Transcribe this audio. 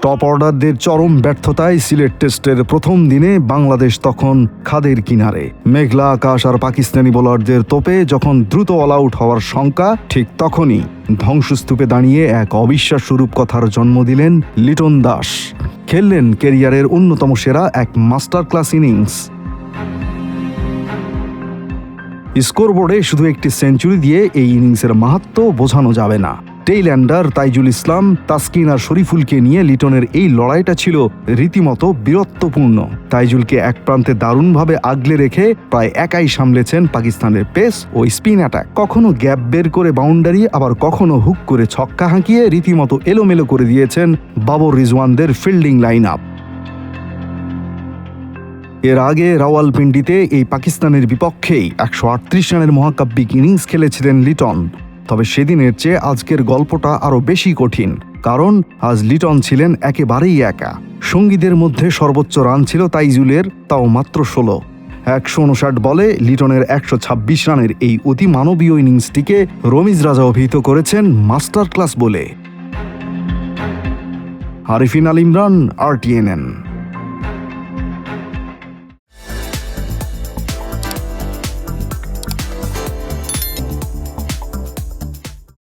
Top অর্ডারদের চরম ব্যর্থতায় সিলেট টেস্টের প্রথম দিনে বাংলাদেশ তখন খাদের কিনারে। মেঘলা আকাশ আর পাকিস্তানি বোলারদের তোপে যখন দ্রুত অল আউট হওয়ার শঙ্কা, ঠিক তখনই ধ্বংসস্তূপে দাঁড়িয়ে এক অবিশ্বাস্য রূপকথার জন্ম দিলেন লিটন দাস। খেললেন ক্যারিয়ারের অন্যতম সেরা এক মাস্টার ক্লাস ইনিংস। স্কোরবোর্ডে শুধু একটি সেঞ্চুরি দিয়ে এই ইনিংসের মাহাত্ম্য বোঝানো যাবে না। টেইল্যান্ডার তাইজুল ইসলাম, তাসকিন আর শরীফুলকে নিয়ে লিটনের এই লড়াইটা ছিল রীতিমতো বীরত্বপূর্ণ। তাইজুলকে এক প্রান্তে দারুণভাবে আগলে রেখে প্রায় একাই সামলেছেন পাকিস্তানের পেস ও স্পিন অ্যাটাক। কখনো গ্যাপ বের করে বাউন্ডারি, আবার কখনো হুক করে ছক্কা হাঁকিয়ে রীতিমতো এলোমেলো করে দিয়েছেন বাবর রিজওয়ানদের ফিল্ডিং লাইন আপ। এর আগে রাওয়ালপিন্ডিতে এই পাকিস্তানের বিপক্ষেই 138 রানের মহাকাব্যিক ইনিংস খেলেছিলেন লিটন। তবে সেদিনের চেয়ে আজকের গল্পটা আরও বেশি কঠিন, কারণ আজ লিটন ছিলেন একেবারেই একা। সঙ্গীদের মধ্যে সর্বোচ্চ রান ছিল তাইজুলের, তাও মাত্র 16। 159 বলে লিটনের 126 রানের এই অতি মানবীয় ইনিংসটিকে রমিজ রাজা অভিহিত করেছেন মাস্টার ক্লাস বলে। আরিফিন আল ইমরান, RTNN।